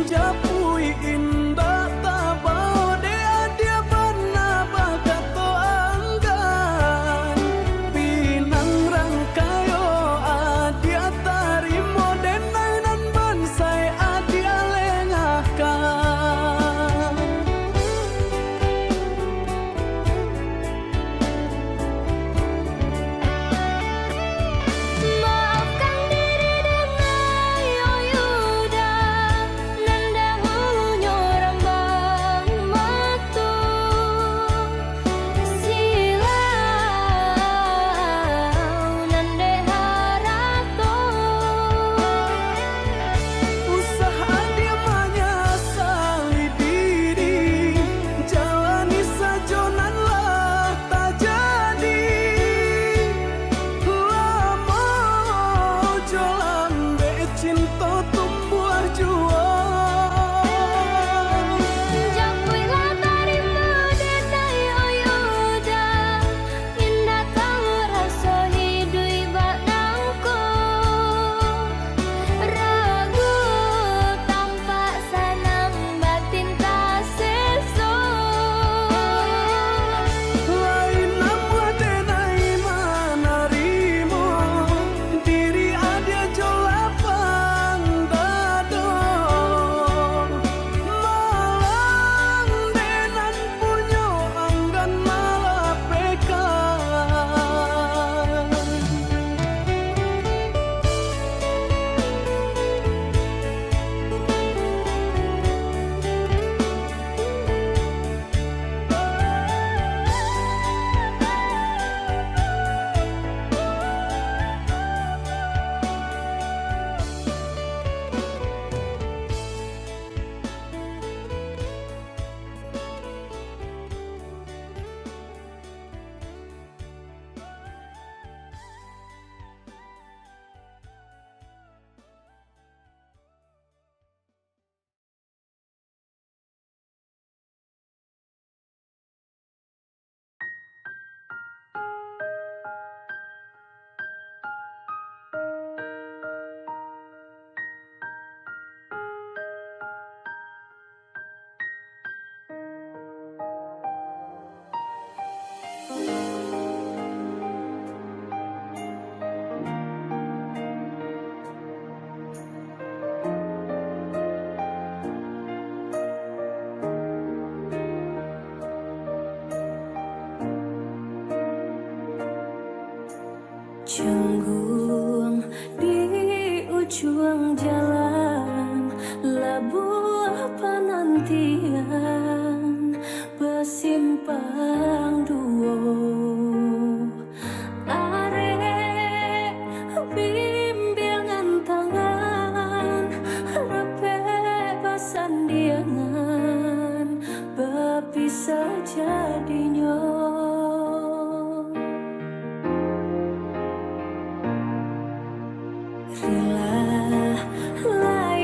Japui indah tabau dea dia bana bagato anggan pinang rangkayo adia tarimo denainan bansai adia lengahkan maafkan diri dengan yoyuda nandahu nyorambang matu silau nande harato usaha dia menyesali diri jalani sajonan lah tak jadi lama jolan be cinta tumbuh juang Japui lah tarima denai oyuda indah tahu rasa hidui baknangku ragu tampak sanang batin tak seso lain nama denai manarimo diri adia jolapang dado malang denan punyo anggan malapekan Canggung di ujung jalan labuh penantian bersimpang duo arek bimbingan tangan repek pasandiangan berpisah jadinya Rila lai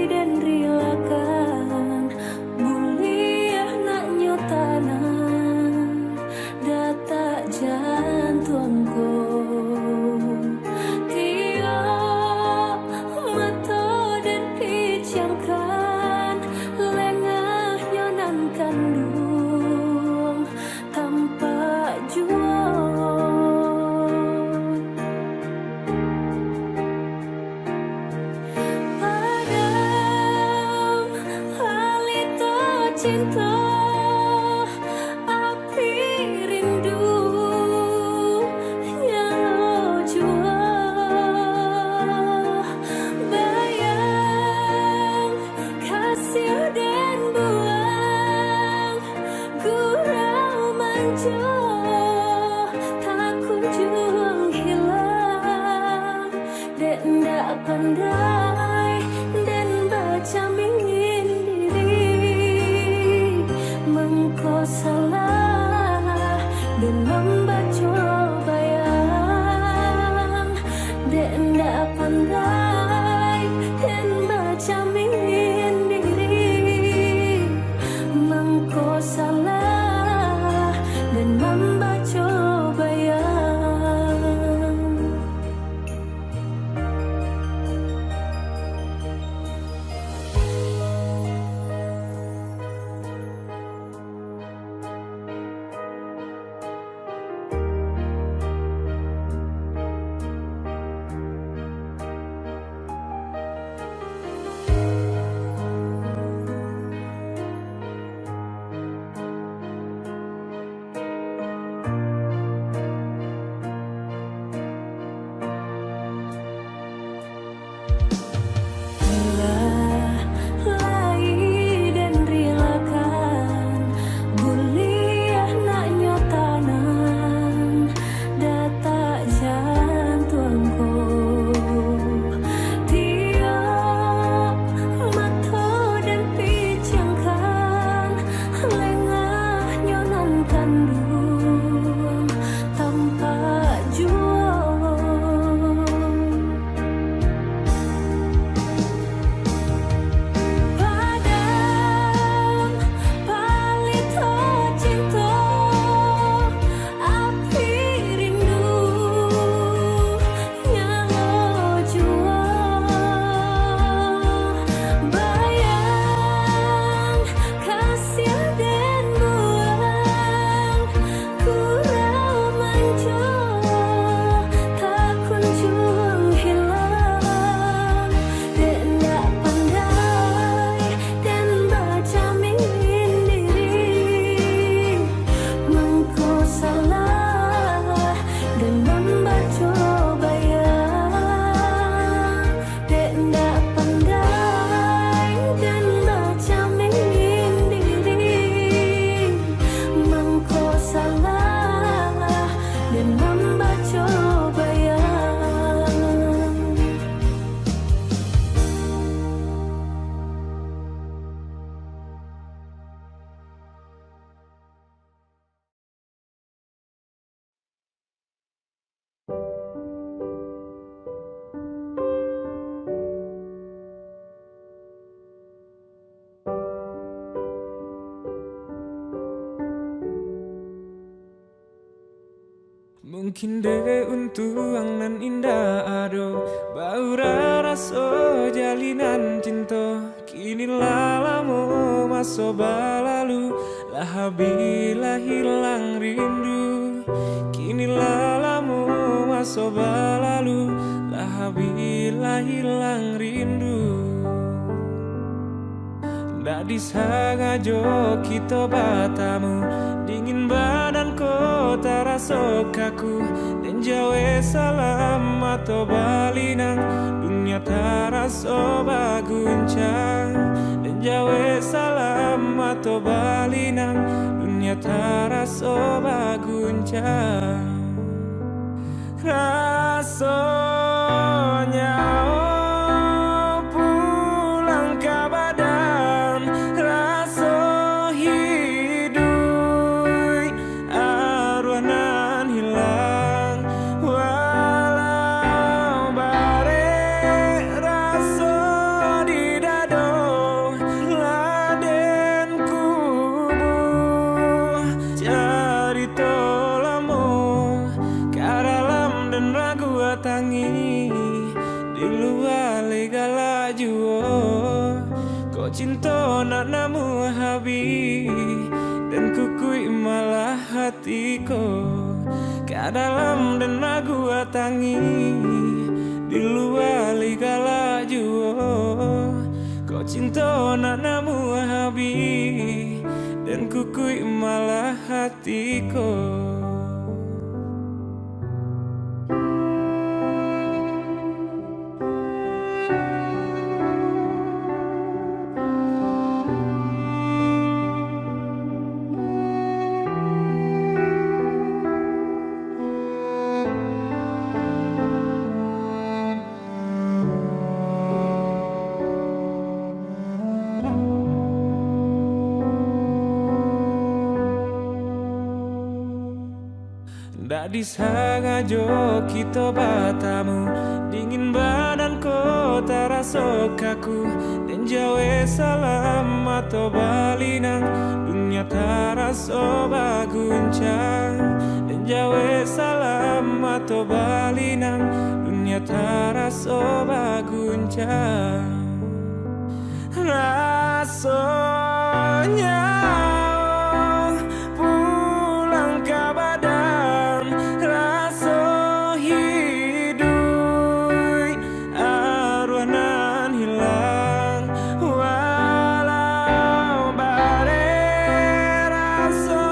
dan rilakan buliah nak nyotanan data jantungku tiap mata dan picangkan lengah nyonan kandung tanpa jual cinta api rindu nyala jua bayang kasih dan buang gurau manca tak kunjung hilang dan tak pandai dan baca mingin diri Mungkin deh untuang nan indah ado Baura raso jalinan cinta Kini lalamu maso balalu Lahabila hilang rindu Kini lalamu maso balalu Lahabila hilang rindu Ndak disengaja kita batamu Dingin badan kota rasa kaku Dan jawe salam atau balinang Dunia terasa baguncang Dan jawe salam atau balinang Dunia terasa baguncang Rasanya pulang ke badan Rasa hidup arwanan hilang Walau bare rasa di dado Laden kubu cari tolamu Kadalam dan ragu tangi Di luar legala juo Kau cinta nak namu habi Dan kukui malah hatiku Kadalam dan ragu tangi Di luar legala juo Kau cinta nak namu habi Dan kukui malah hatiku Ndak disengaja kita batamu Dingin badan kota rasa kaku Dan jawe salam atau balinang Dunia terasa baguncang Dan jawe salam atau balinang Dunia terasa baguncang Rasanya pulang ke badan Rasa hidup arwanan hilang Walau bare rasa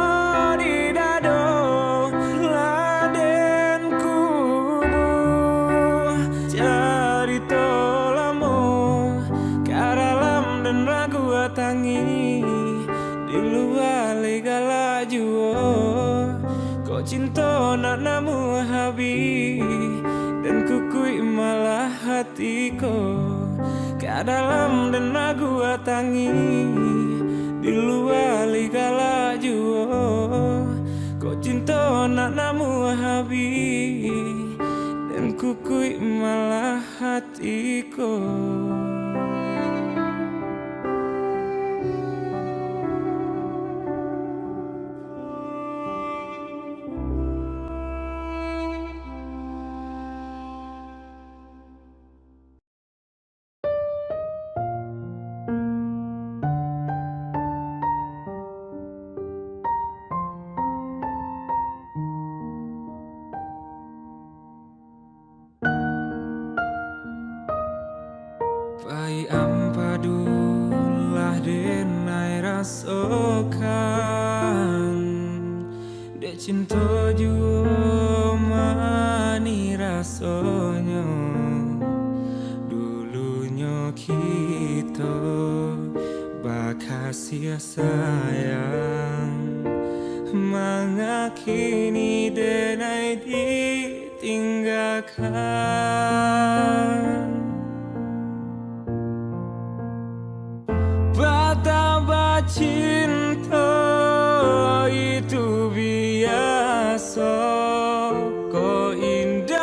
di dado Laden kubu cari tolamu Kadalam dan ragu tangi Di luar legala juo Kau cinta nak namu habi Dan kukui malah hatiku Kadalam dan ragu tangi Di luar legala juo Kau cinta nak namu habi Dan kukui malah hatiku Pai ampadulah denai rasokan Dek cinta jua mani rasanya Dulunya kita bakasih sayang Mangakini denai ditinggalkan Betapa cinta itu biasa Kau indah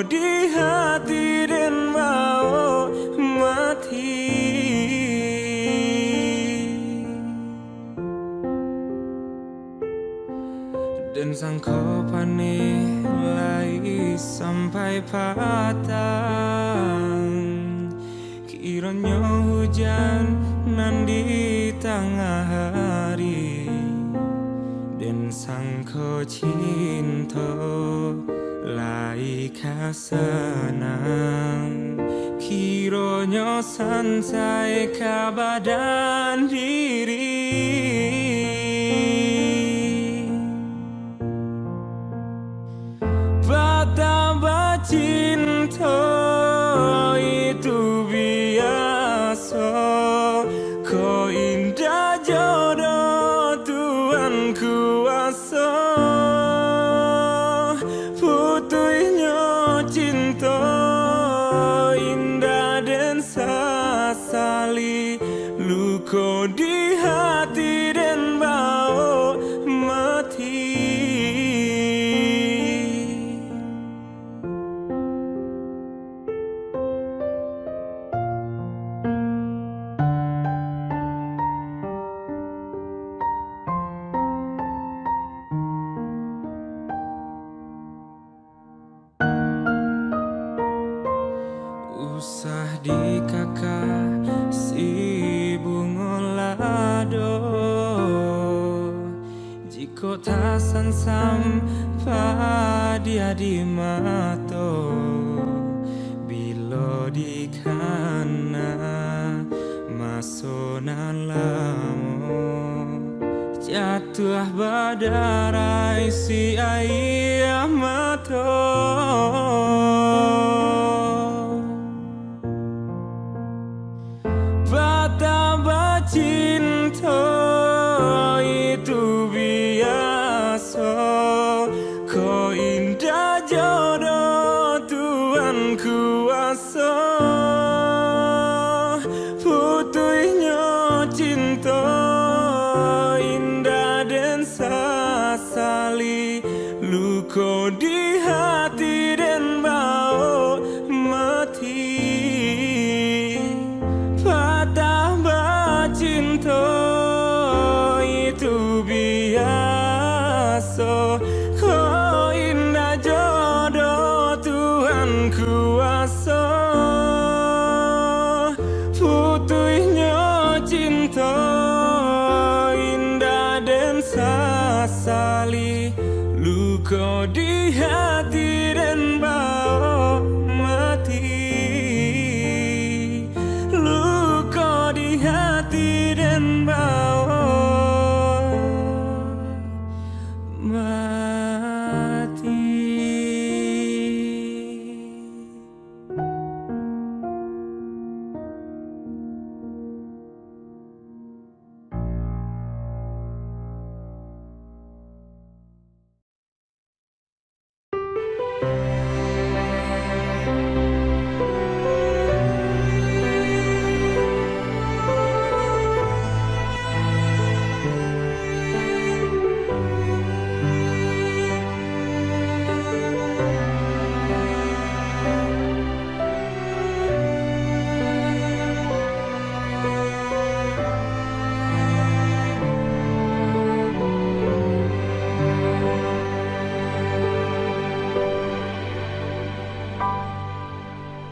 di hati dan mau mati. Dan sangko panilai sampai patang, kiranya hujan nan di tengah hari. Dan sangko cinta lai kasenang, kiranya sansai ka badan diri. Betapa cinta itu biasa, kau indah jodoh Tuhan kuasa. Putuhnya cinta indah dan sasali, luka di hati dan bau mati. Usah di kakak si bungolado, jika tasan sampai dia di mato, bila di kana masonan lamo, jatuh badarai si ayah mato. Betapa cinta itu biasa, kau indah jodoh Tuhan kuasa. Putuhnya cinta indah dan sasali, luka di hati dan bau mati. Betapa cinta itu biasa, kau indah jodoh Tuhan kuasa. Putuhnya cinta indah dan sasali, luka di hati dan bau mati. Luka di hati dan bau mati.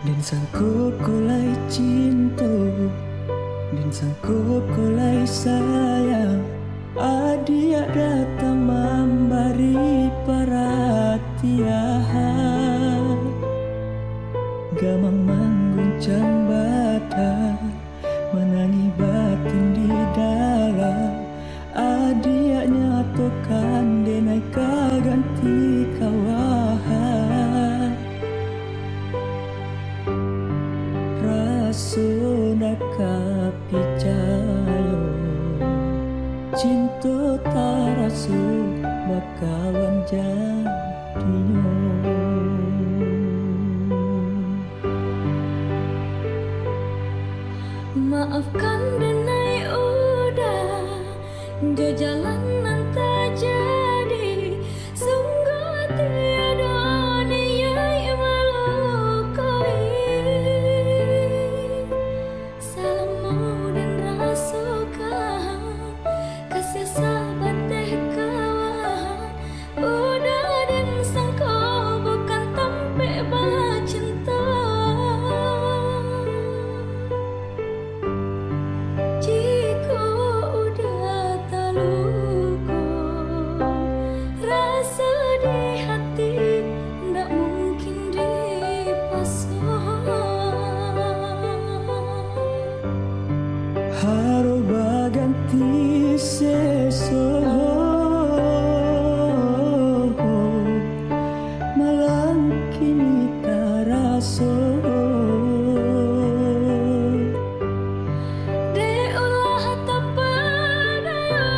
Dan sangko kulai cinta, dan sangko kulai sayang, adia datang memberi perhatian, gamang mengguncang badan, menangi batin di dalam. Adia nyatakan denai kaganti kawahan, rasuna kapicayo, cinta tarasu bakawan jadinya. Maafkan denai udah jo jalanan tak jadi, sungguh tiada niyai malu seso malam kini taraso De ulah tapadayo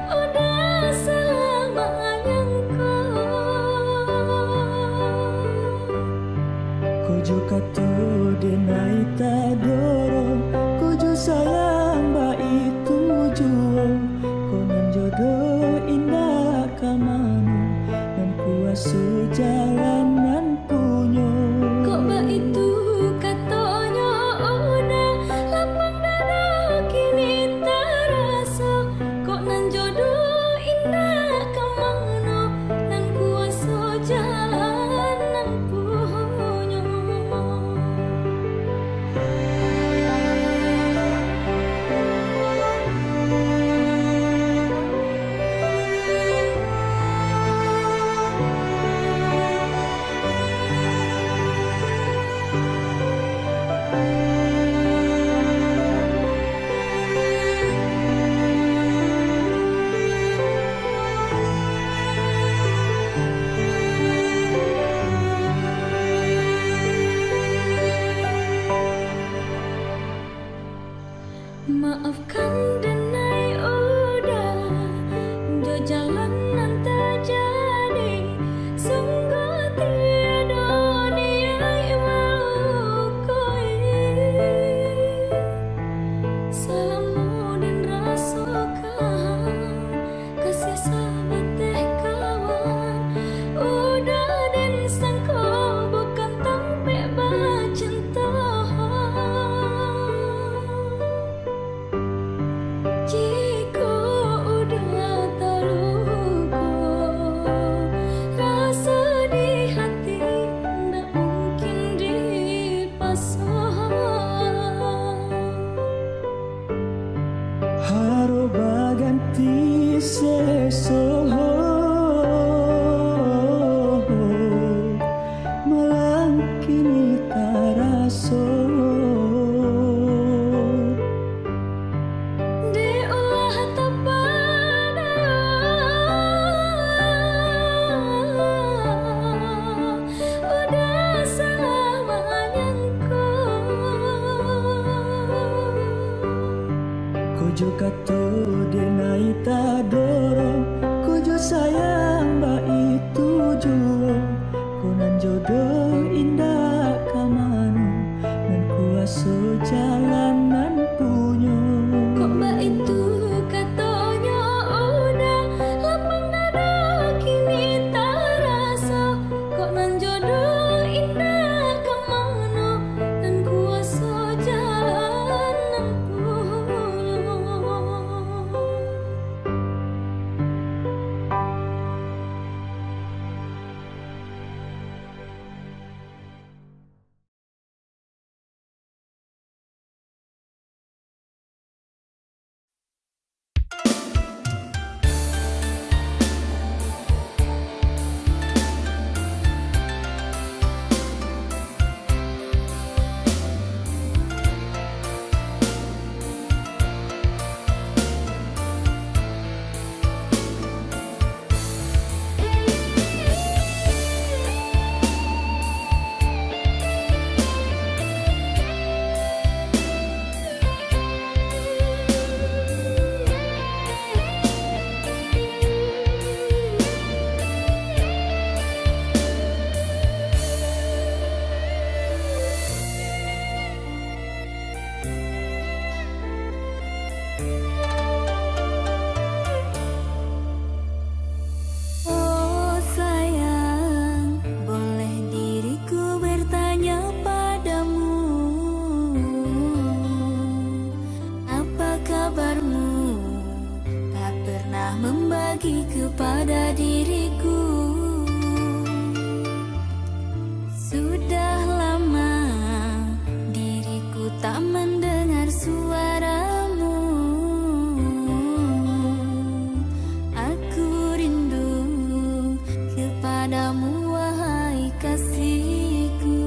udah selamanya Kojo kato denai tadoro Kojo sayang ba itu juo Konon jodoh indah kamanu Dan kuasa jalanan punyo Kok ba itu katonyo udah lapang dada kini terasa Kok nan jodoh indah kemana nan kuasa jalanan punyo Maafkan denai udah jo jalanan terjadi sungguh tiada niat melukoi salamu dan rasakan kasih sahabat teh kawan udah dan sangko bukan tampe bacinta Jika udah terluka rasa di hati tak mungkin dipasang Haro baganti seso malam kini taraso De ulah tapadayo udah selamanya Kojo kato denai tadoro Kojo sayang ba itu juo Konan jodoh indah kamanu Dan kuasa jalanan punyo Kok ba itu katonyo udah lapang dada kini terasa Kok nan jodoh indah kemana dan kuasa jalanan punyo Oh sayang, boleh diriku bertanya padamu Apa kabarmu? Tak pernah membagi kepada diriku Sudah lama diriku tak mendengar suaramu Aku rindu kepadamu wahai kasihku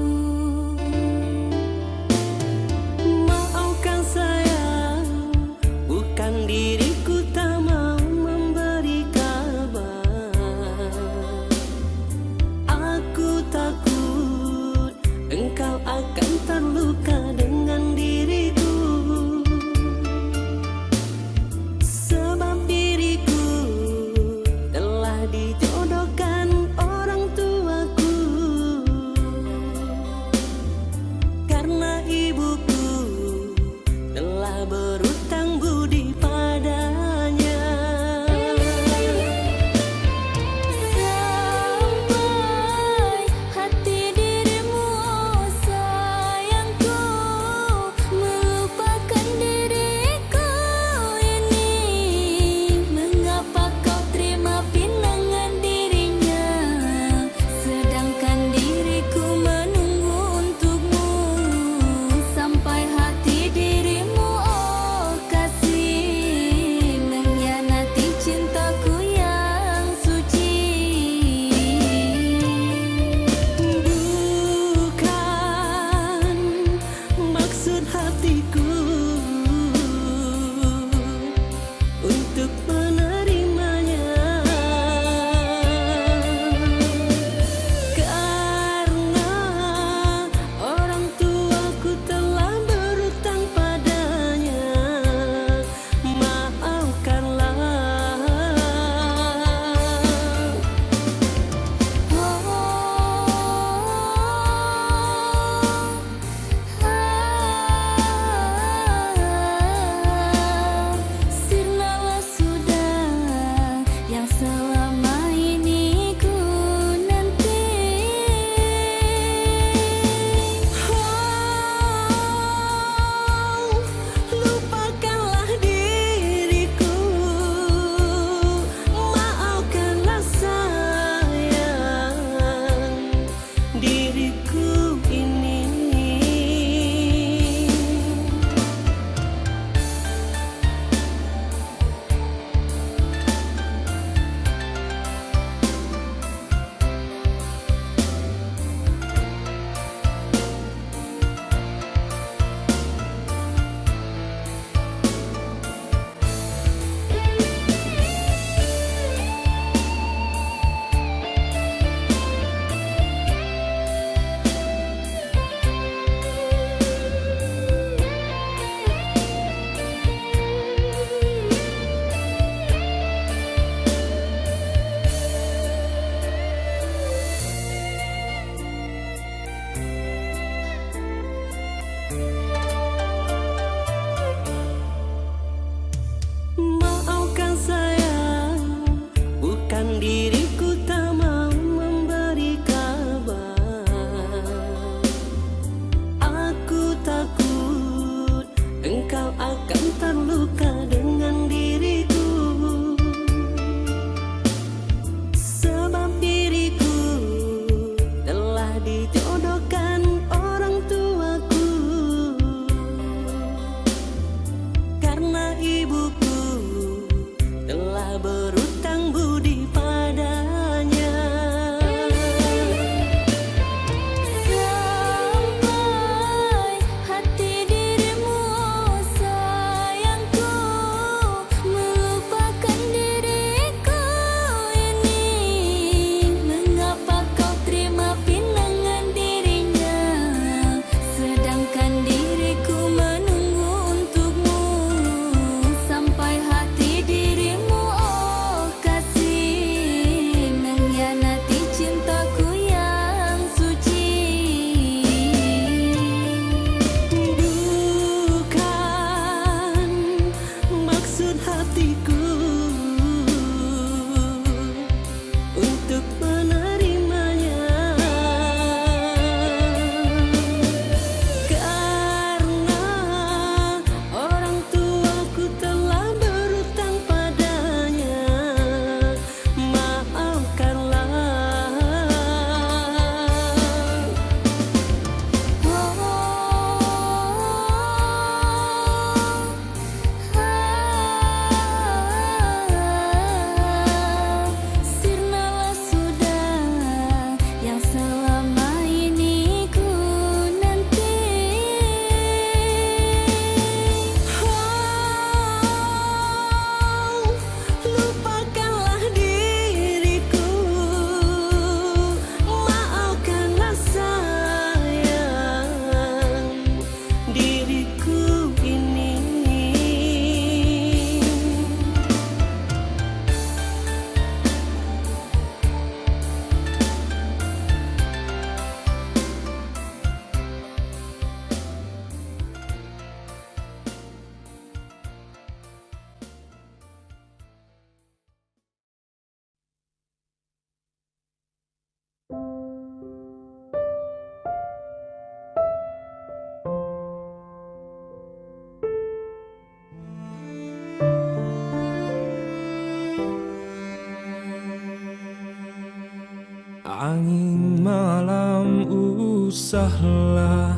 usahlah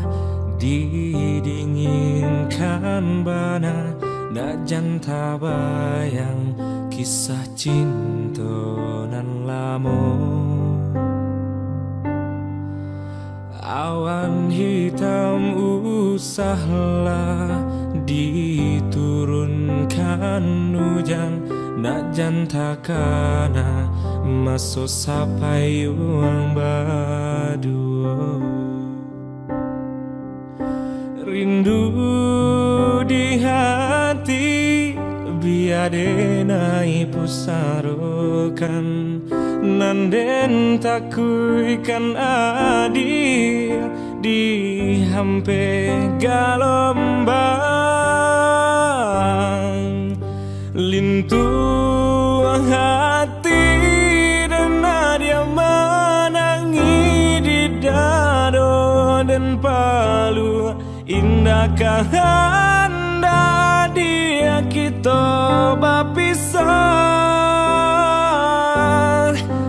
didinginkan bana, nak janta bayang kisah cinta nan lamo. Awan hitam usahlah diturunkan hujan, nak janta kana masuk sampai uang badu. Rindu di hati biade nai pusarokan, nanden takuikan adi di hampe galombang. Lintu hati dan dia menangi di dado dan palu. Indahkah anda dia kita berpisah,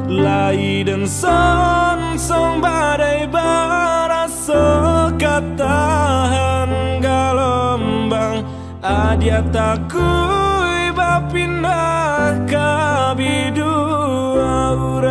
lai dan son badai barasa katahan galombang. Adia takui bapindah kabidu orang.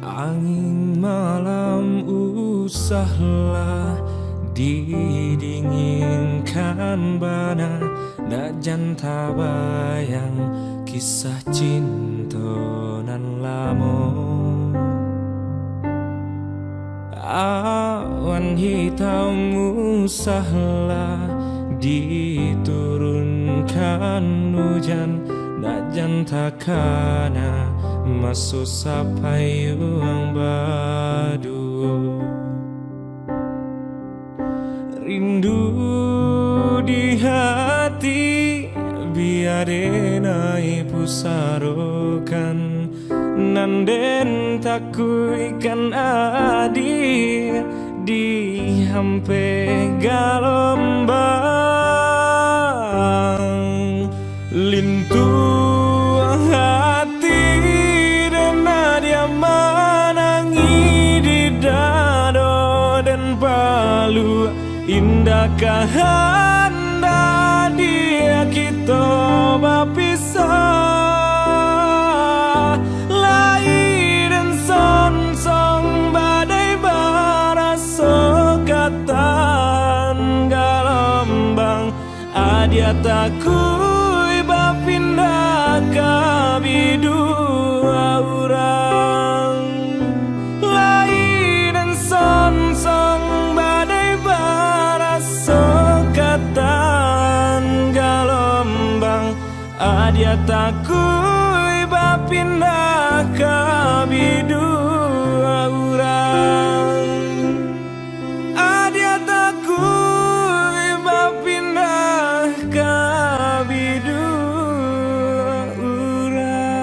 Angin malam usahlah didinginkan bana, nak janta bayang kisah cinta nan lamo. Awan hitam usahlah diturunkan hujan, nak janta kana masuk sampai uang badu. Rindu di hati biade nai pusarokan, nanden takuikan adi di hampe galombang. Lintu hati dan dia menangi di dado dan palu. Indahkah anda dia kita berpisah, lai dan son badai barasa katan galombang. Adia takui bapindah kabidu orang. Lai dan son badai barasa katan galombang. Adia takui bapindah kabidu orang. Adia takui bapindah kabidu orang.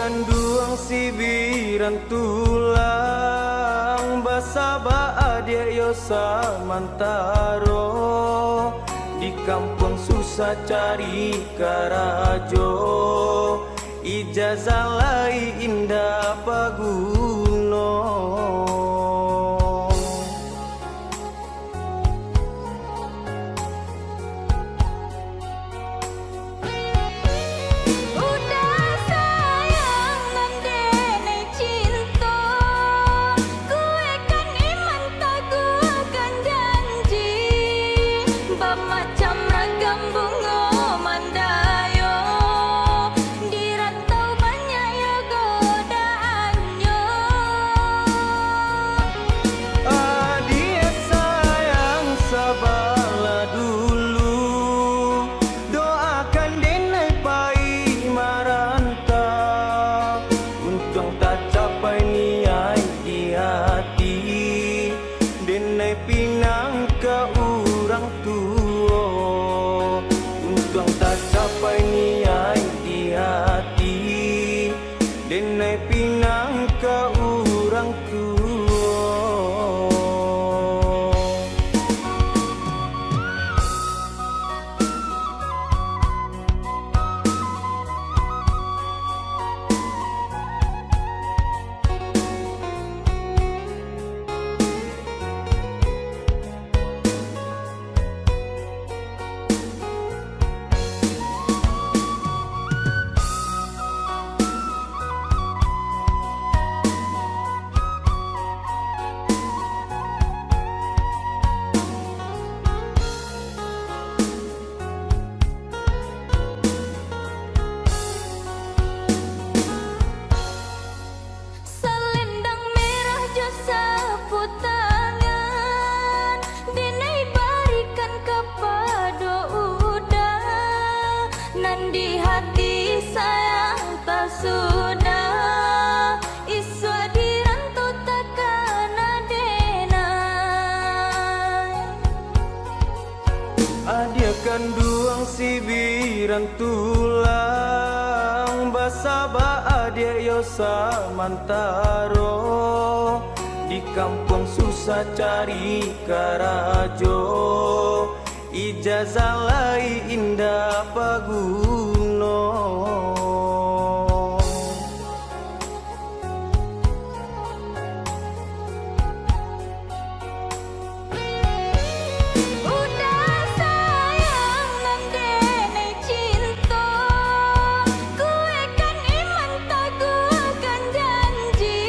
kanduang sibiran tulang basaba adia yosa mantaro di kampung susah cari karajo ijazah lai indah paguno. Udah sayang nandene cinta, gue kan iman tak gue kan janji, macam ragam bunga mandayo, di rantau banyak ya godaannya. Adia sayang sabarlah dulu, doakan denai pai marantau, untung tak capai niat di hati, denai pinang ke orang tua, untung tak capai niat di hati, denai pinang ke orang tua. Selendang merah jo sapu tangan, denai barikan kepada udah, nan di hati sayang tak sudah, iswa di rantau takkan adenai. Adia kanduang sibiran tulang basaba adia yosa mantaro di kampung susah cari karajo ijazah lai indah paguno. Udah sayang nandene cinta, gue kan iman tak gue kan janji,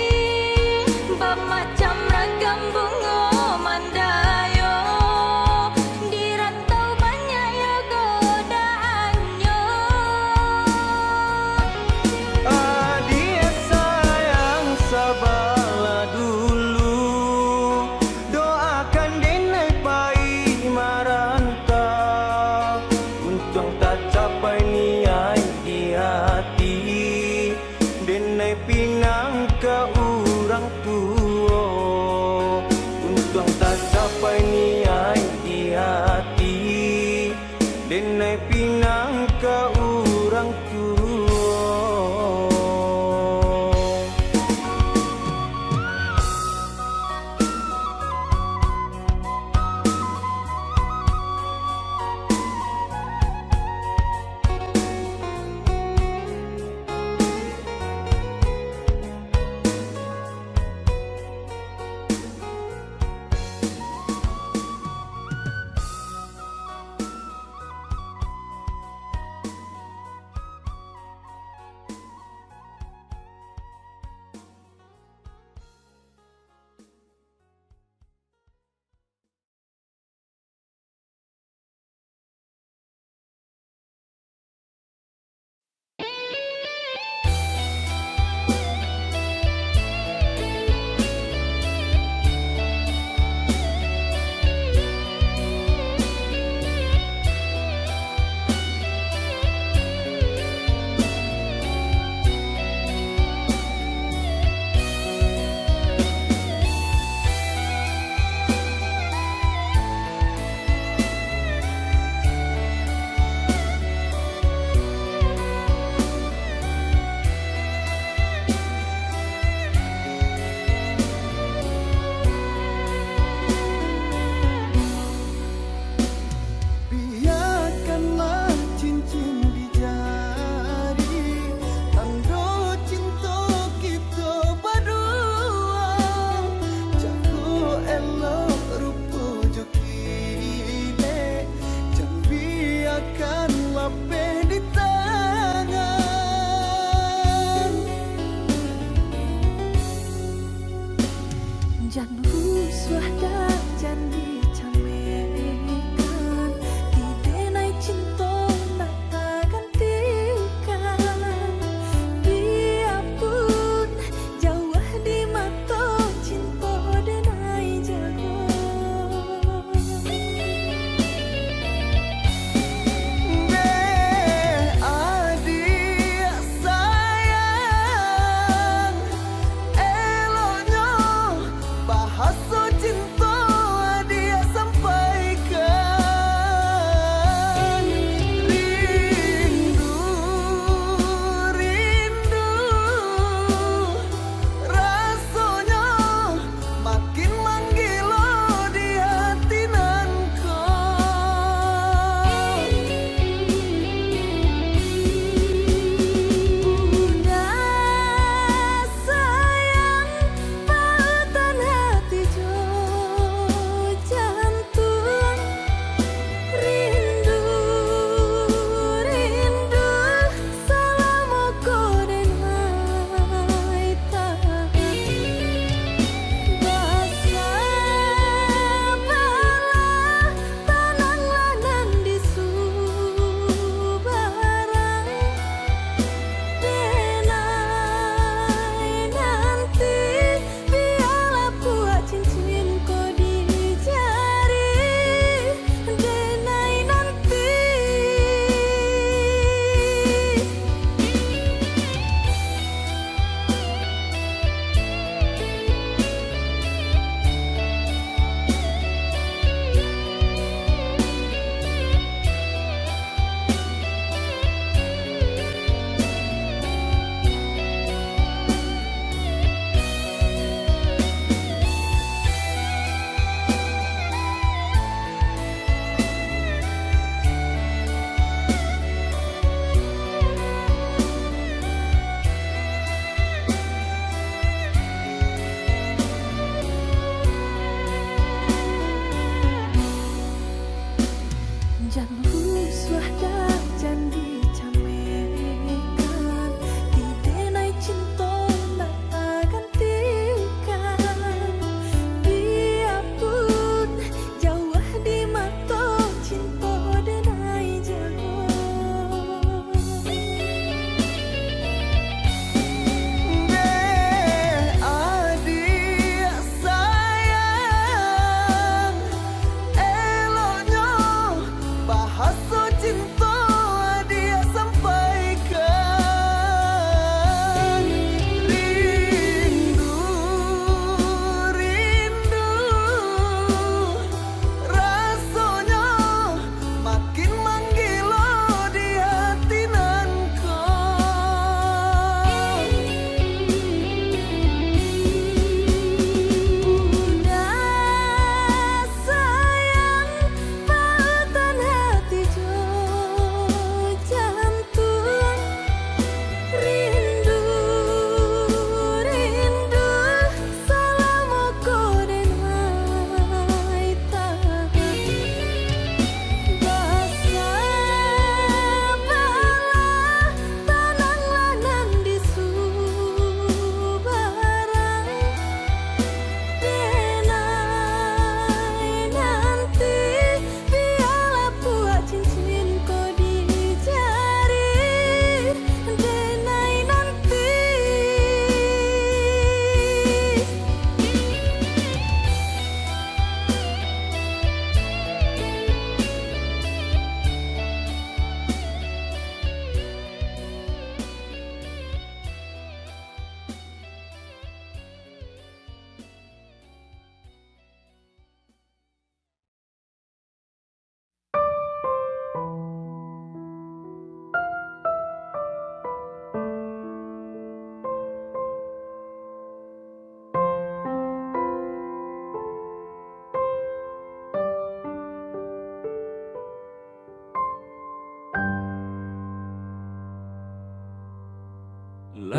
macam ragam bunga mandayo, di rantau banyak ya godaannya. Adia sayang sabarlah dulu, doakan denai pai marantau, untung tak capai niat di hati, denai pinang ke orang tua, untung tak capai niat di hati, denai pinang ke orang tua.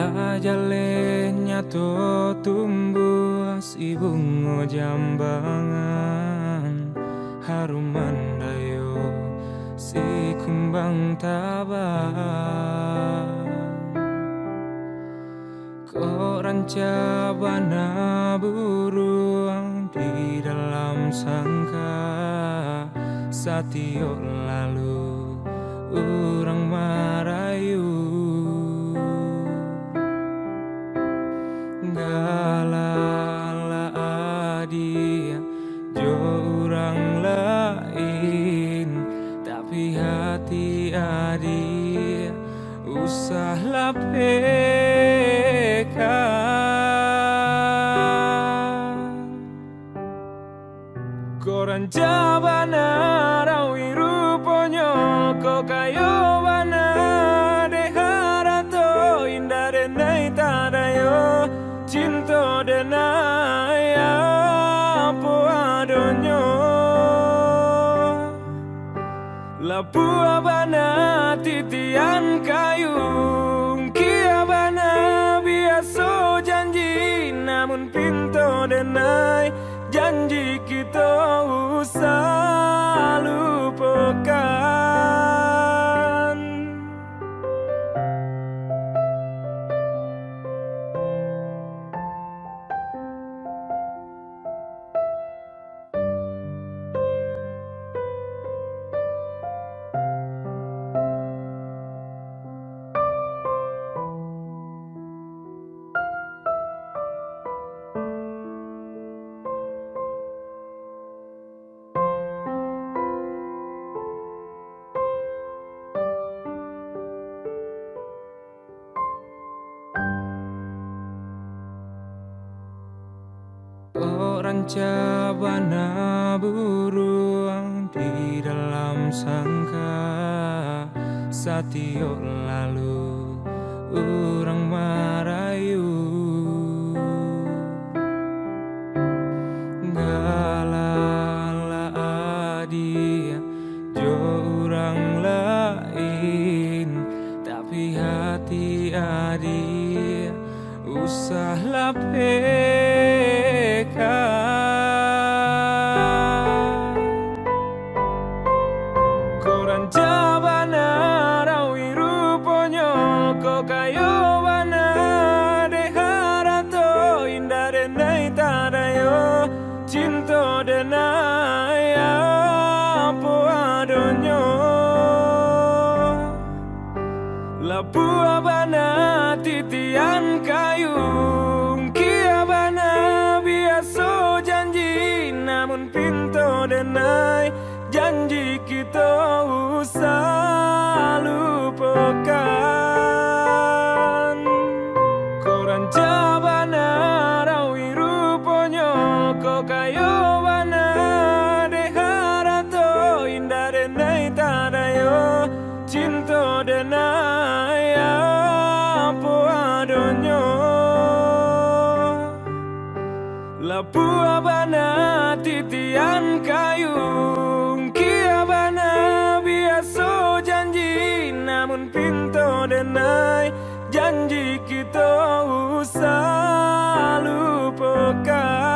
Ajalnya to tumbuh si bunga jambangan, harum mandayo si kumbang tabah. Kau rancabana burung di dalam sangka, satio lalu orang marayu. Galala adia jo orang lain, tapi hati adia usahlah Koran jabana rawi ruponyo ko kayo bana deharato indah denai tadayo cinta denai apa adonyo lapu abana titian kayu kia bana biasa janji namun pintu denai janji kita usah lupakan. Orang cabana burung di dalam sangka, satio lalu orang marayu. Galala adia jo orang lain, tapi hati adia usahlah Koran jabana rawi ruponyo ko kayo bana deharato indah denai tadayo cinta denai apa adonyo lapu abana titian kayu kia bana biasa janji namun pintu denai janji kita usah lupakan. Koran jabana rawi ruponyo ko kayo bana deharato indah denai tadayo cinta denai apa adonyo lapu abana titian kayu kia bana biasa janji namun pintu denai janji kita usah lupakan.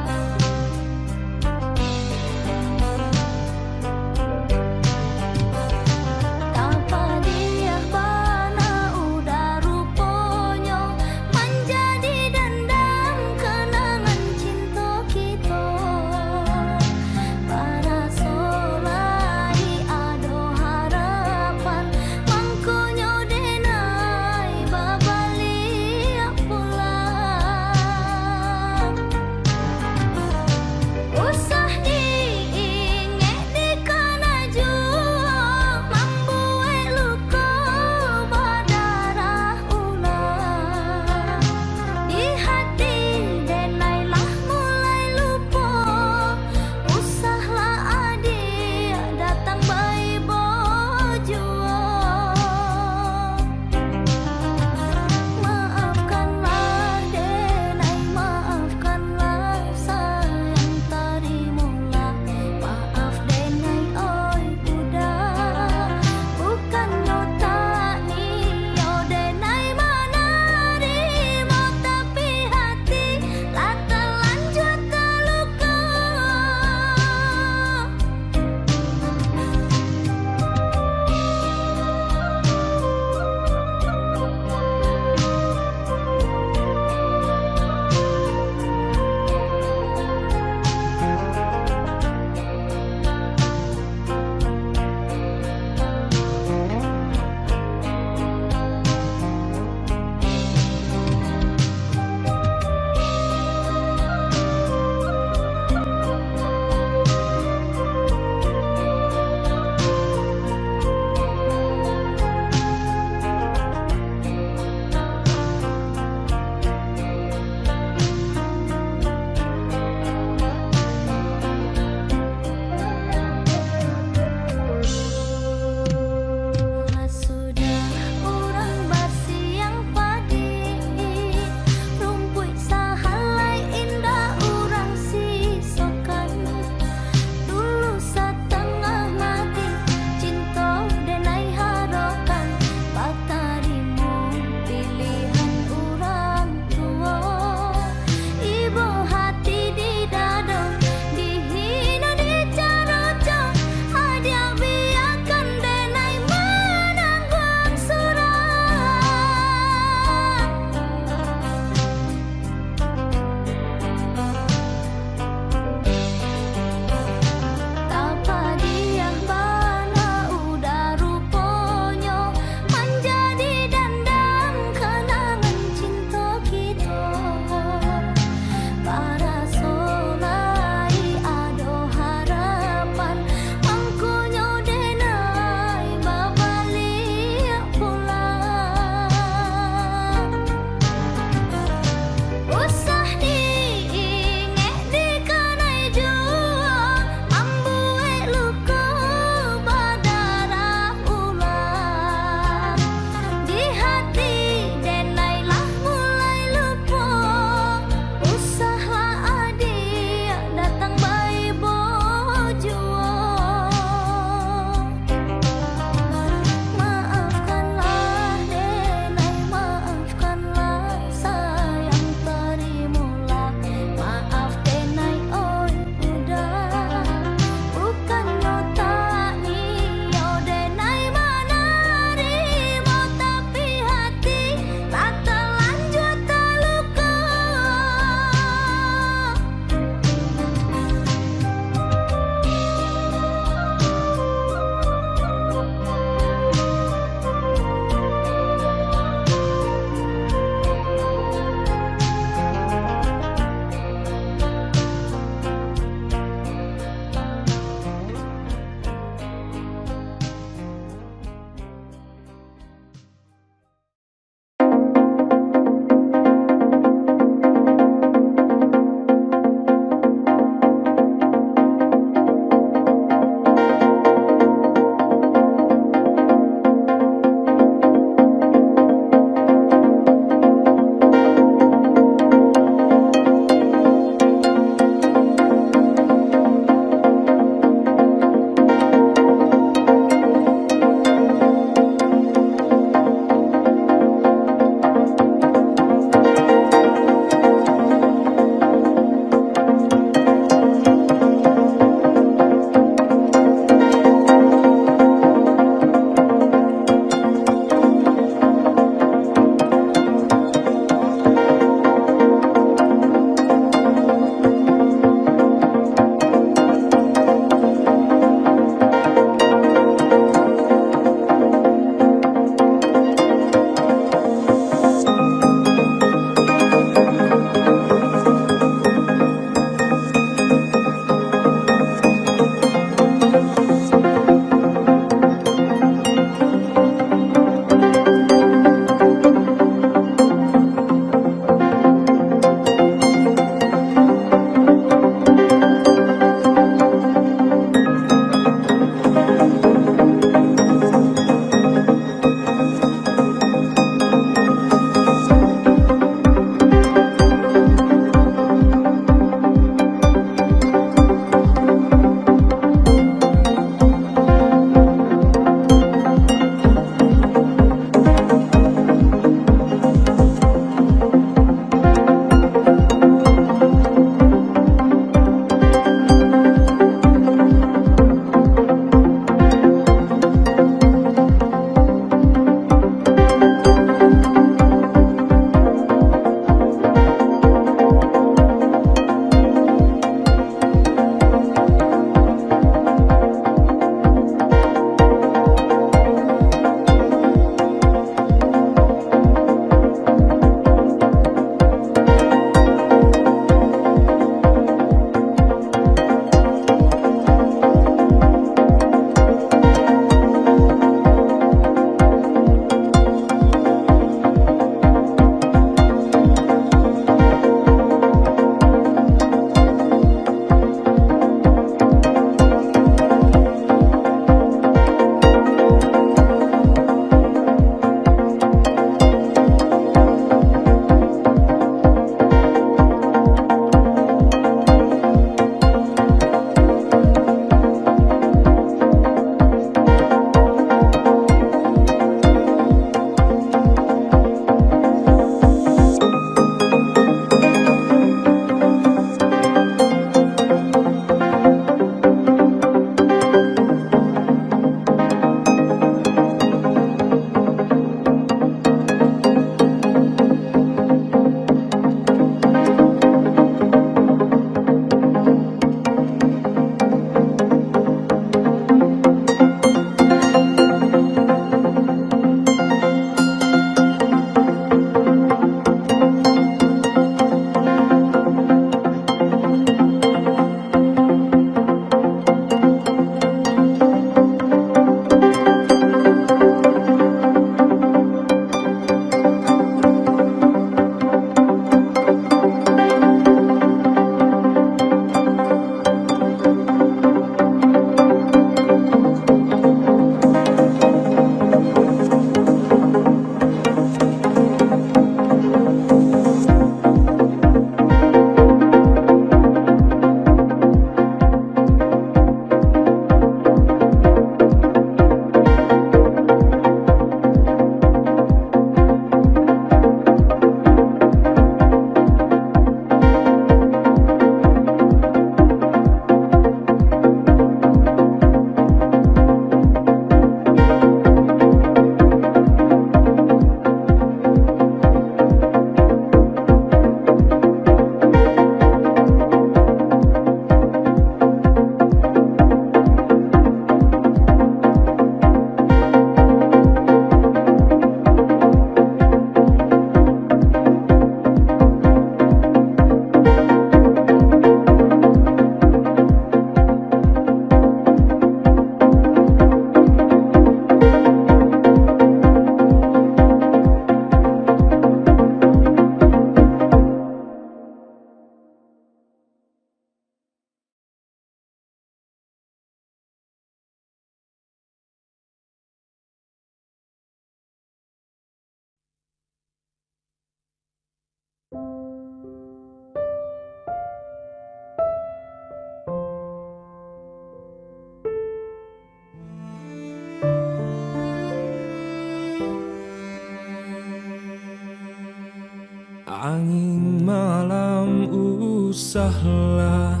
usahlah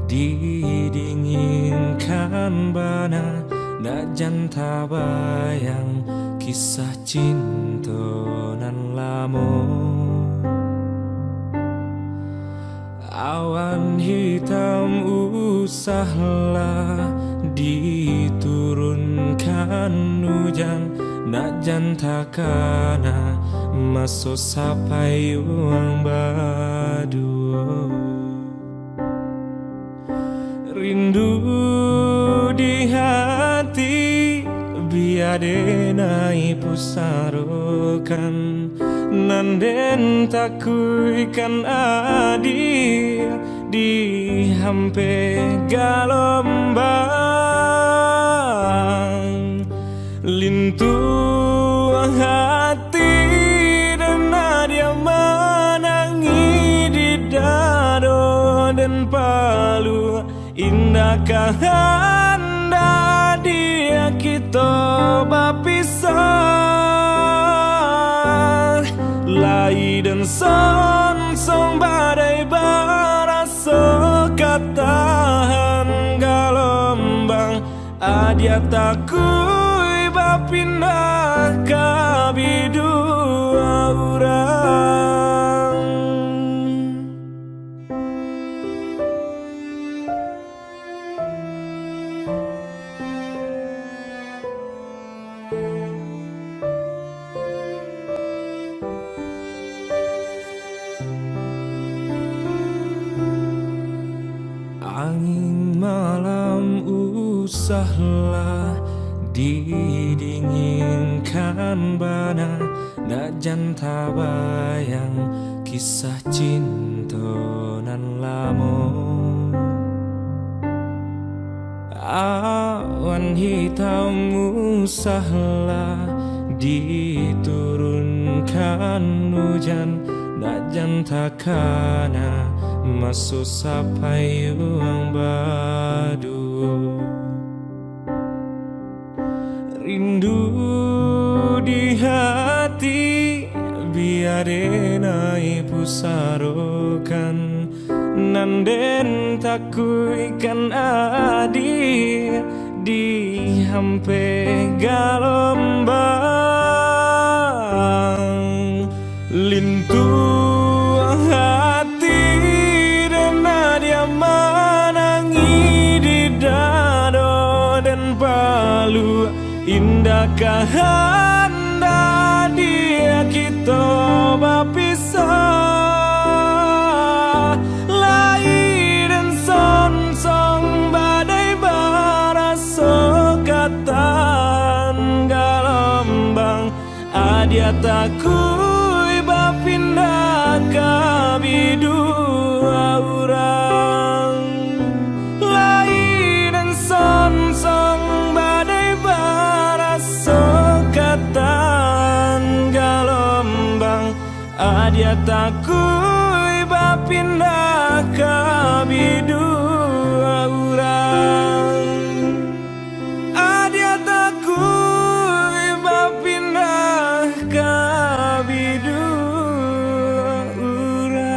didinginkan bana, nak janta bayang kisah cinta nan lamo. Awan hitam usahlah diturunkan hujan, nak janta kana masuk sampai uang badu. Rindu di hati biade naik pusarokan, nanden takui kan adir di hampe galombang. Lintu hati dan dia menangi di dado dan palu. Indahkah anda dia kita berpisah, lai dan son badai barasa katahan galombang. Adia takui bapindah kabidua urang. Angin malam usahlah didinginkan bana, nak janta bayang kisah cinta nan lamo. Awan hitam usahlah diturunkan hujan, nak janta kana masuk sampai uang badu. Rindu di hati biade naik pusarokan, nanden takui kan adir di hampe galombang. Lintu hati dan dia menangi di dado dan palu. Indahkah anda dia kita berpisah, lai dan son badai barasa katan galombang. Adia takui bapindah kabidua urang, lai dan son badai katan galombang. Adia takui bapindah kabidua urang. Adia takui bapindah kabidua urang.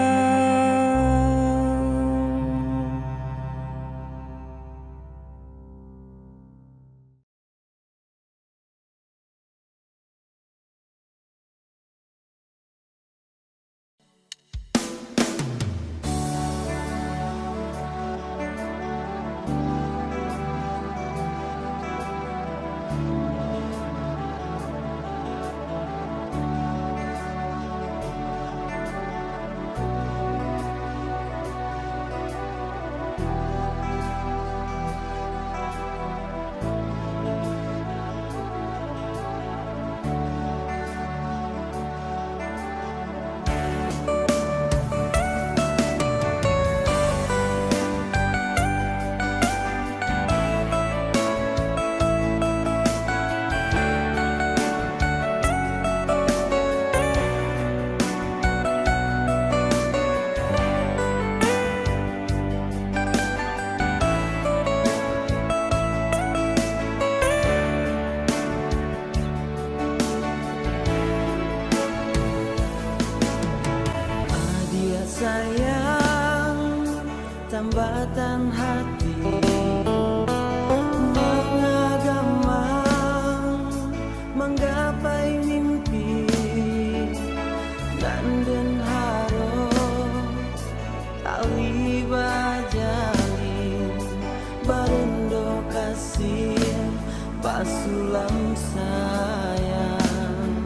asulam sayang.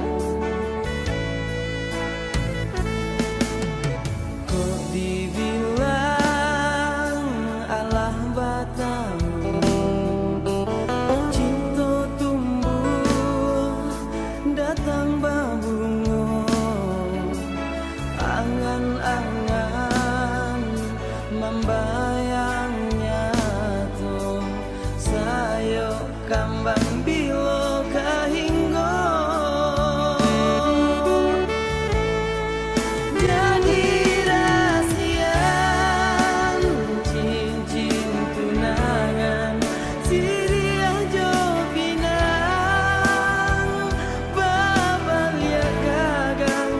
Kok dibilang Allah batamu, cinta tumbuh datang babungo, angan-angan membayangnya tuh sayo kambang bilo kahinggo. Jadi rahasia cincin tunangan Siriah Jopinang Babalia gagang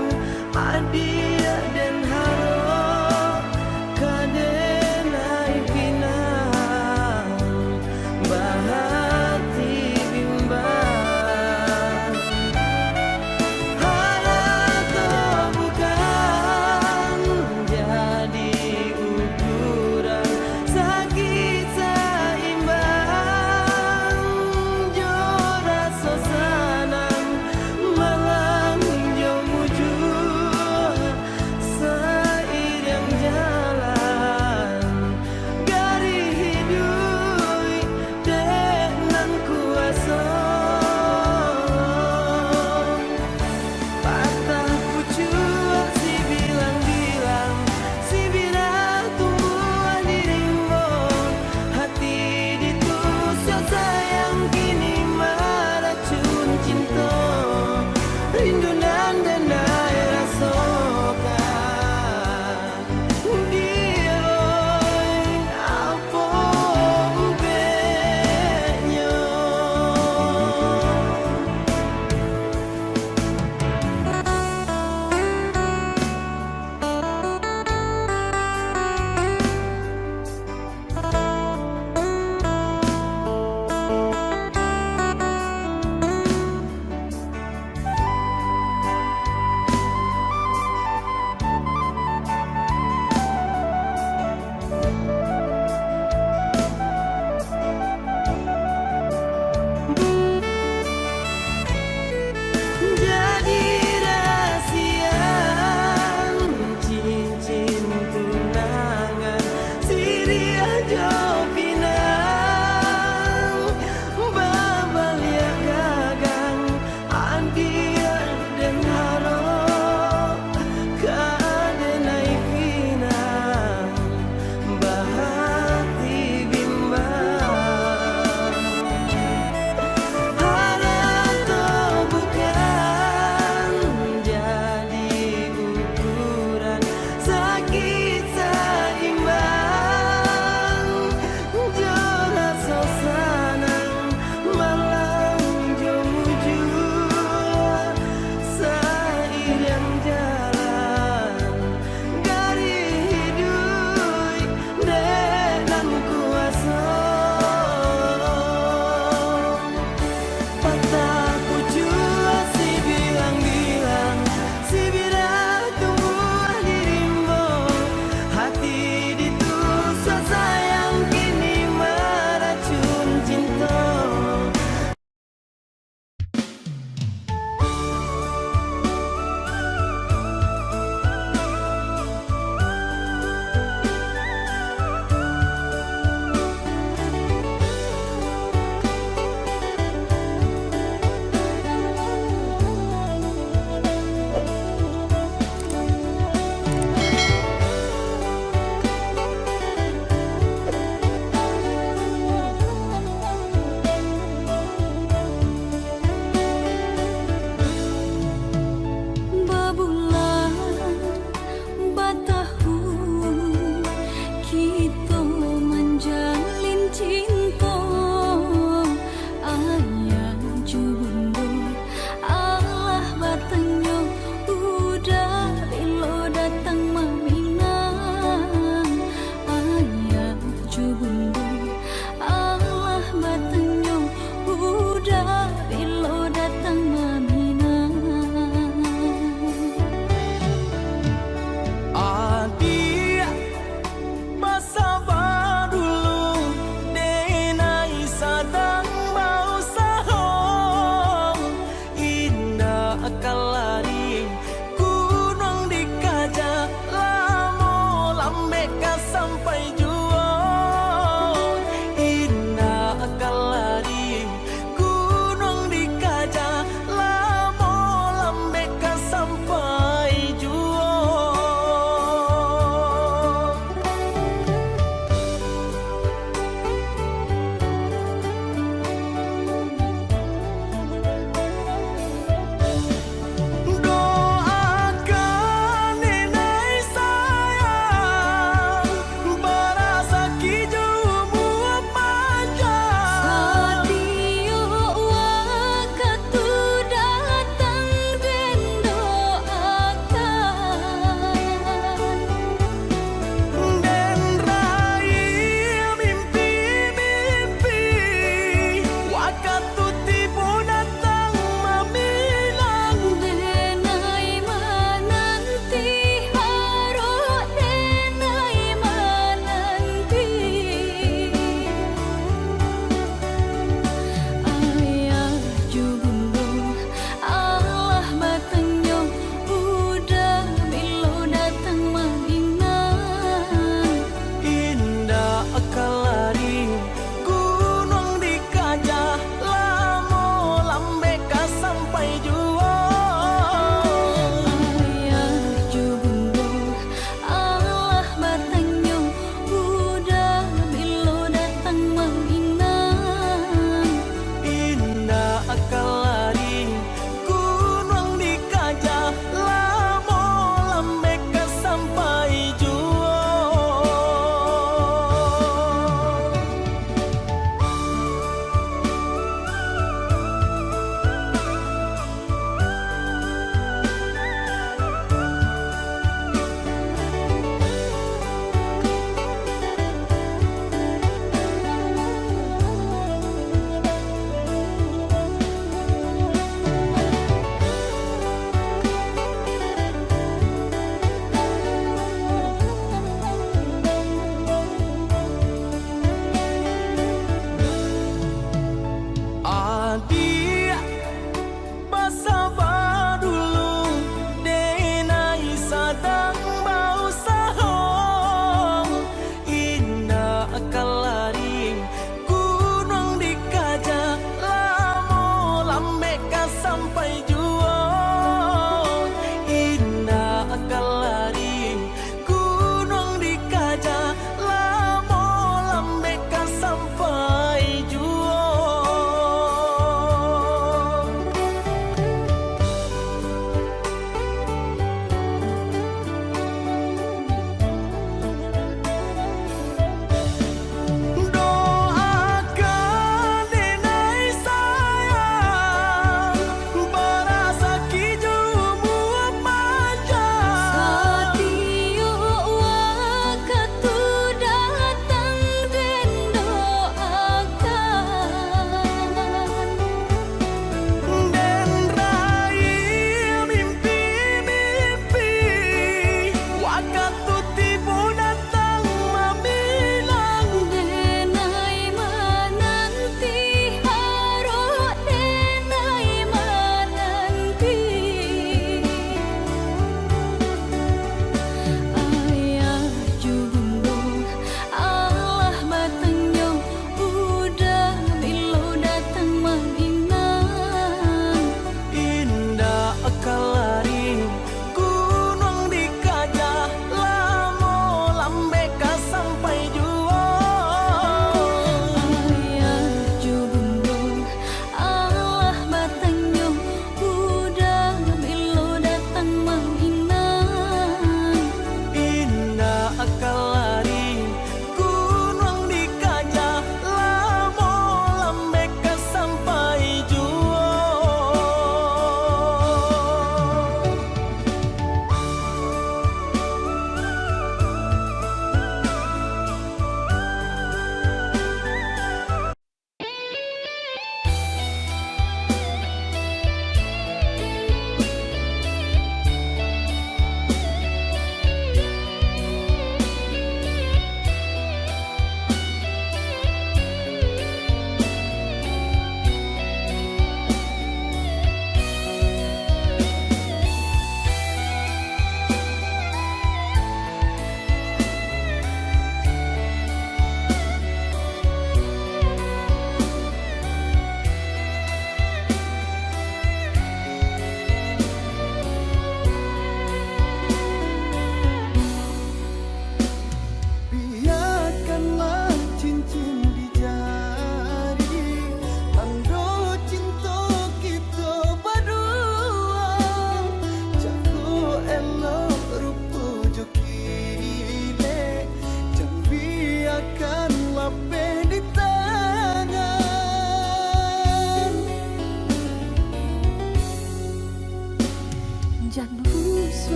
Adia dan Haro kadenai pinang bahati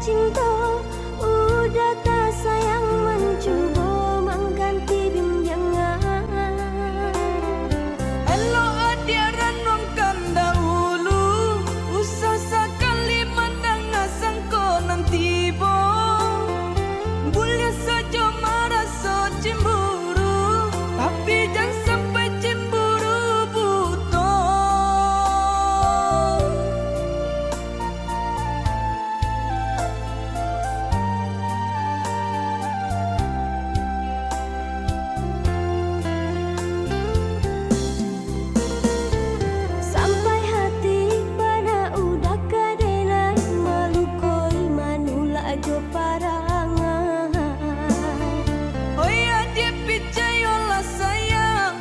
cinta udah tak sayang mencoba mengganti bimbingan. Elo adia renungkan dahulu, usah sekali mendengar sangkonan tiba. Boleh saja marah so cemburu, tapi jangan sampai cemburu buta. Sampai hati pada udah kadenai melukoi manula jo parangan. Oh ya dia percayalah sayang,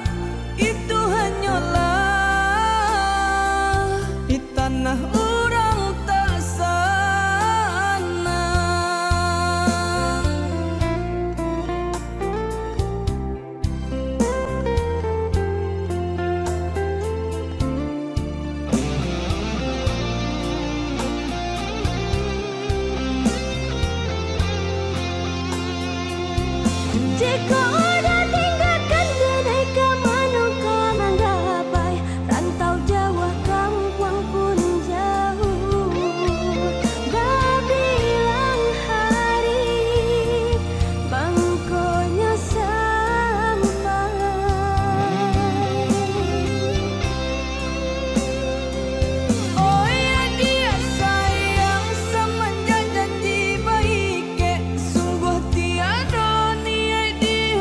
itu hanyalah di tanah orang tak sana. Jika udah tinggalkan denai ke mana kau menggapai, rantau Jawa kampung pun jauh. Dah bilang hari bangkonya sampai. Oh ya dia sayang semenjak janji baik, sungguh tiada niat di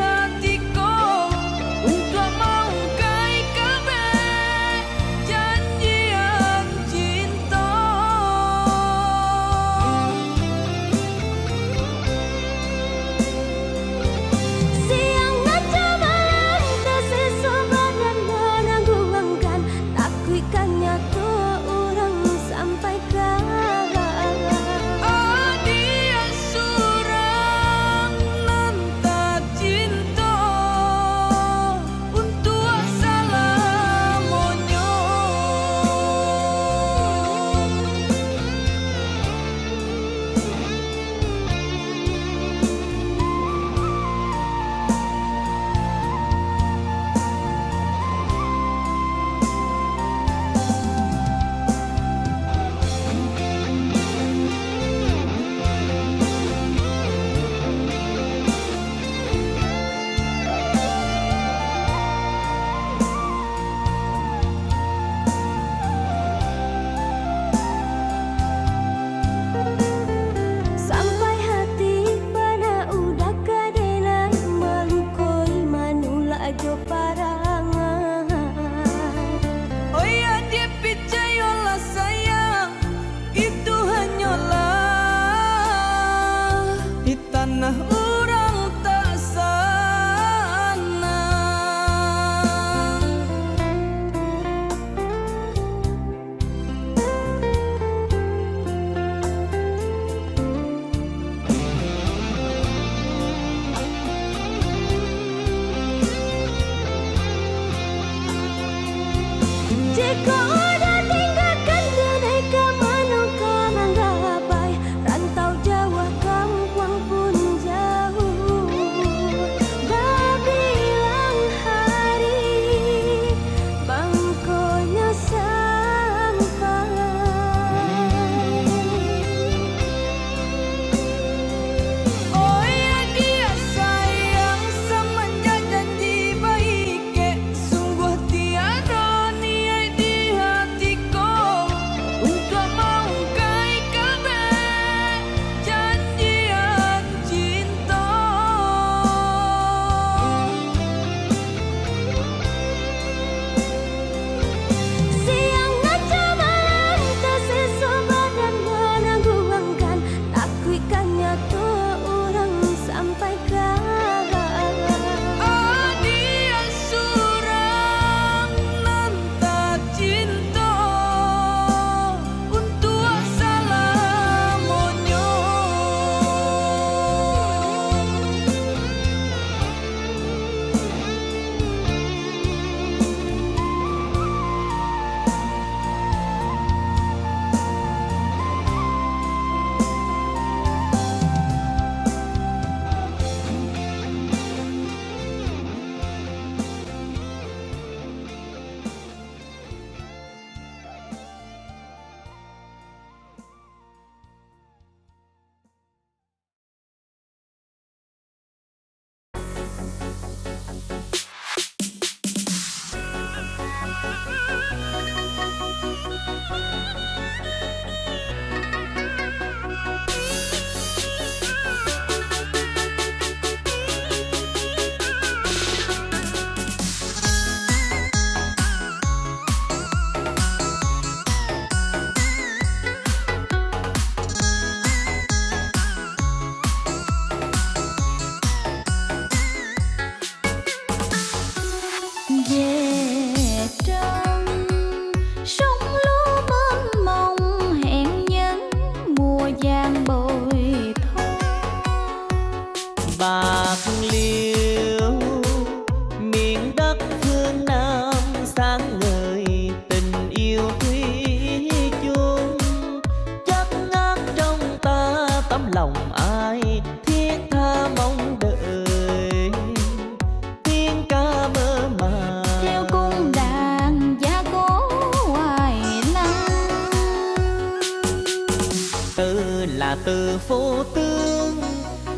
Từ là từ phố tướng,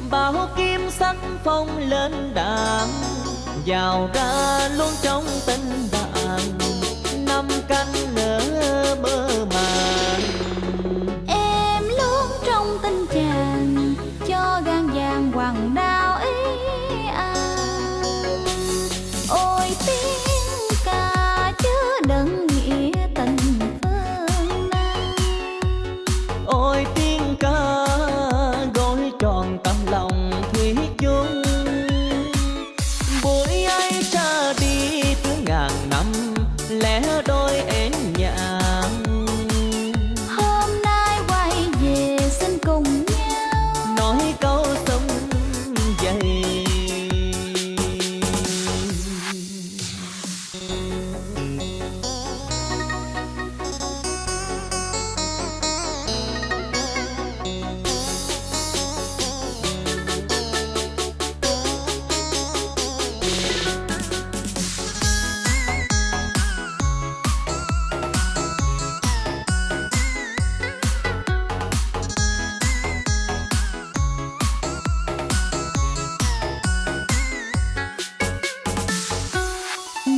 bao kim sắc phong lên đàn, vào ra luôn trong tình bạn, năm canh nở mơ màng. Em luôn trong tình chàng, cho gan vàng hoàng đao ý an. Ôi tiếng ca chứa đựng nghĩa tình phương Nam. Ôi tiếng ca gói tròn tấm lòng thủy chung, buổi ấy ra đi cứ ngàn năm lẻ đôi én nhạn. Hôm nay quay về xin cùng nhau Nói câu sông dày.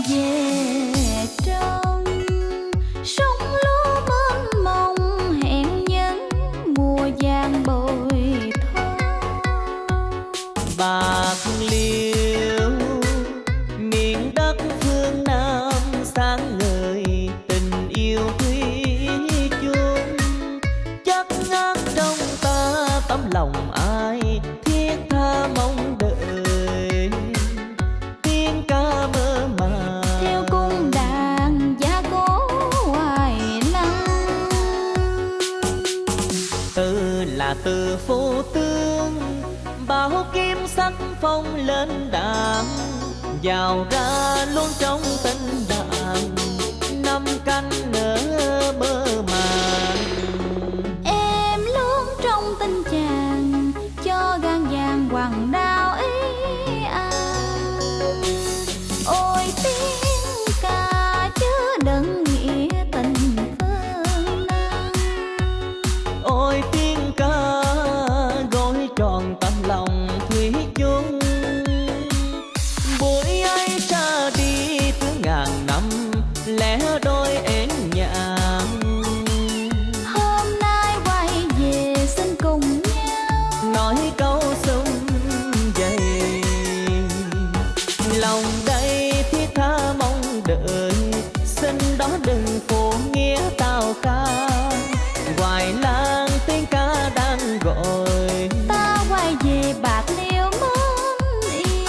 về trong sông lúa mênh mông, hẹn nhân mùa vàng bội thu. Bạc Liêu miền đất phương Nam sáng ngời tình yêu thủy chung, chắc ngát trong ta tấm lòng ai thiết tha mong đợi. Tiếng ca mơ màng Theo cung đàn giá cố hoài lăng. từ là từ phố tướng, bao kim sắc phong lên đàn, vào ra luôn trong tình bạn, năm canh nở mơ màng. Em luôn trong tình chàng, cho gan vàng hoàng đao ý an. Ôi tiếng ca chứa đựng nghĩa tình phương Nam. Ôi tiếng ca gói tròn tấm lòng thủy chung, buổi ấy ra đi cứ ngàn năm lẻ đôi én nhạn. Hôm nay quay về xin cùng nhau Nói câu sông dày, lòng đây thiết tha mong đợi, xin đó đừng phụ nghĩa tao ca. Hoài lang tiếng ca đang gọi, ta quay về Bạc Liêu mến yêu.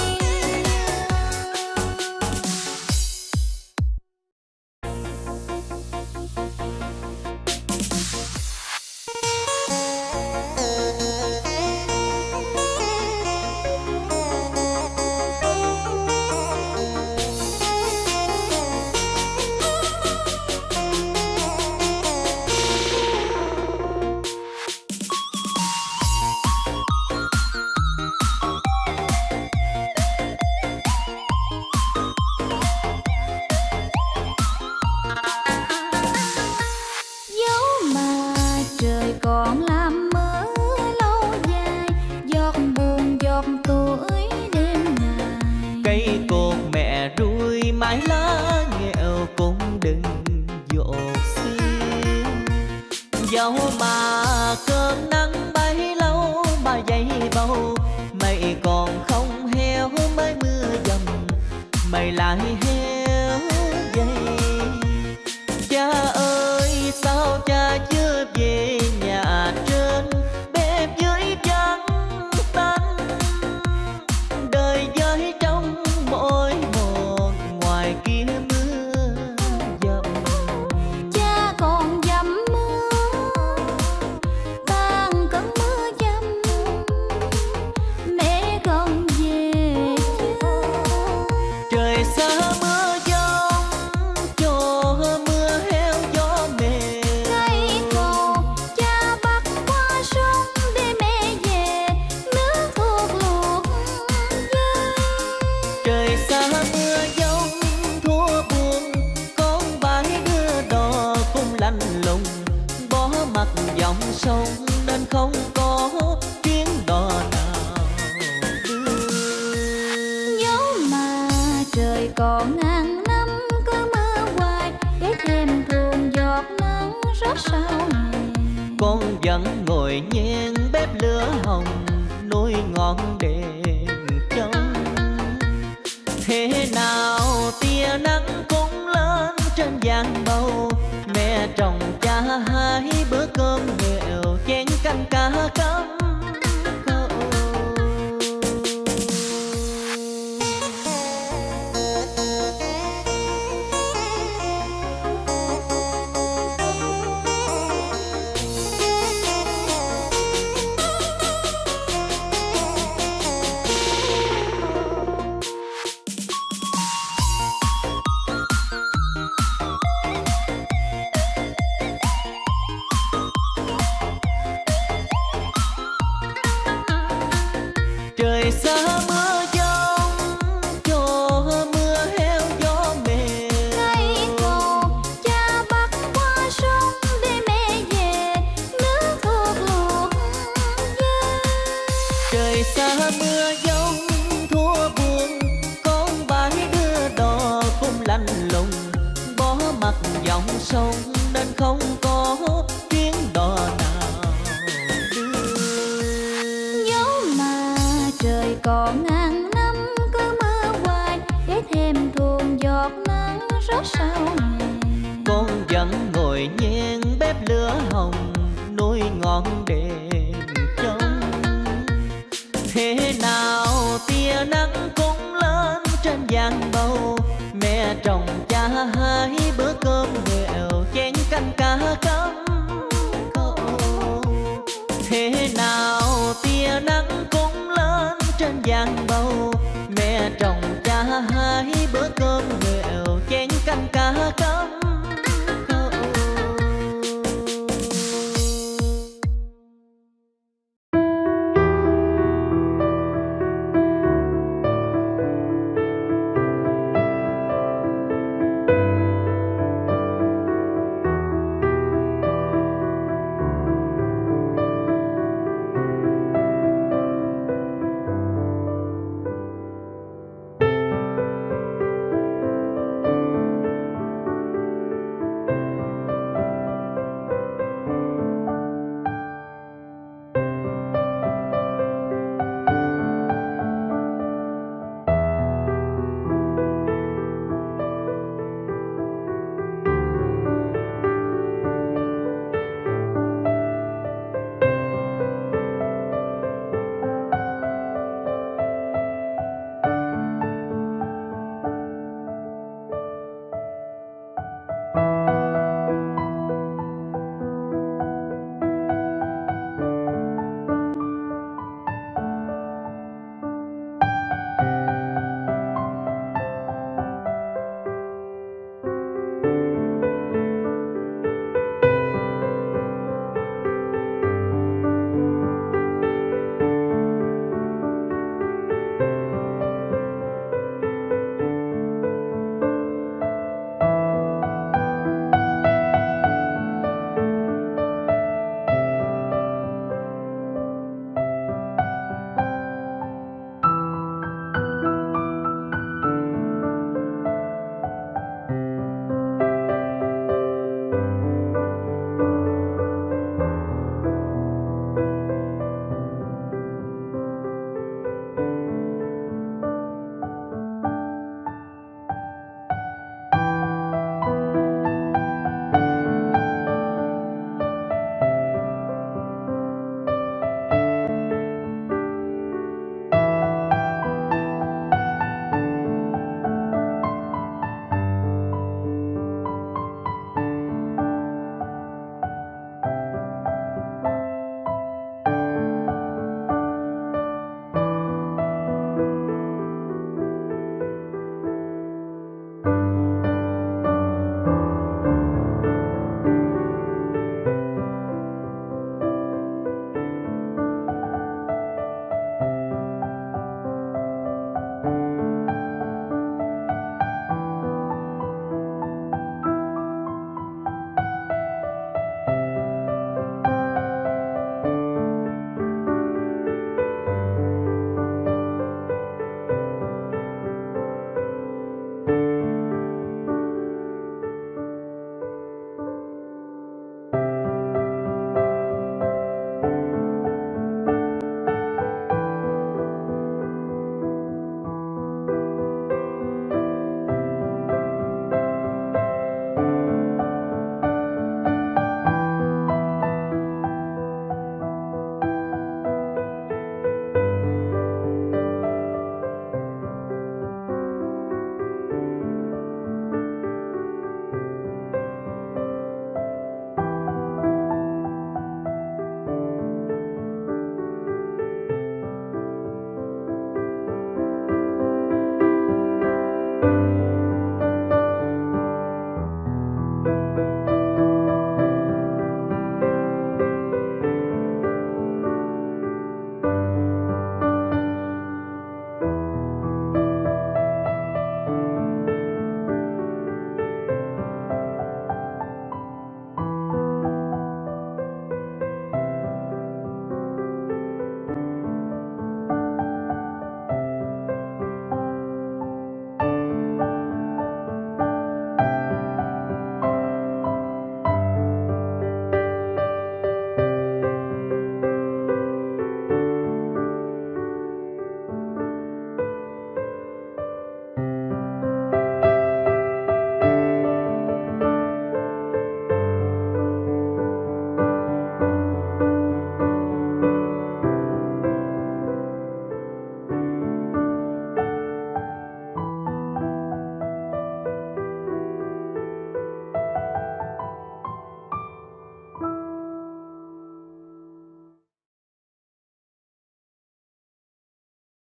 Dẫu mà trời còn làm mưa lâu dài, giọt buồn giọt tuổi đêm ngày. cây cột mẹ ruồi mái lá nghèo cũng đừng dột xưa. Dẫu mà cơn nắng bấy lâu mà dây bầu, mây còn không heo mới mưa dầm, mây lại heo dây. Cha ơi sao cha chưa về nhà trên, bếp dưới vắng tanh. Đời với trong mỗi một, ngoài kia mưa dầm. Cha còn dầm mưa, tan cơn mưa dầm. Mẹ còn về chưa? Trời xa mưa giông, cho mưa heo gió mềm. Cây cầu cha bắt qua sông để mẹ về, nước thuốc luộc dơi. Trời xa mưa giông thua buồn, con bãi đưa đò cũng lạnh lùng, bỏ mặt dòng sông nên không có chuyến đò nào đưa. Dẫu mà trời còn ngàn năm cứ mưa hoài, để thêm thương giọt nắng rớt sau hè. Con vẫn ngồi nhen bếp lửa hồng, nuôi ngọn đèn trông. Thế nào tia nắng cũng lên trên giang bầu, mẹ trồng cha hai bữa cơm nghèo, chén canh cá cắm câu. Trời xa mưa giông, cho mưa heo gió mềm. Cây cầu cha bắt qua sông để mẹ về, nước thuộc luộc dê. Trời xa mưa giông thua buồn, con bãi đưa đò cũng lạnh lùng. Bỏ mặt dòng sông nên không có chuyến đò nào đưa. Dẫu mà trời còn ngàn năm cứ mưa hoài, để thêm thuồng giọt nắng rớt sau hè. Con vẫn ngồi nhen bếp lửa hồng, nuôi ngọn đèn trông. Thế nào tia nắng cũng lên trên giang bầu, mẹ trồng cha hai bữa cơm nghèo, chén canh cá cắm câu. Thế nào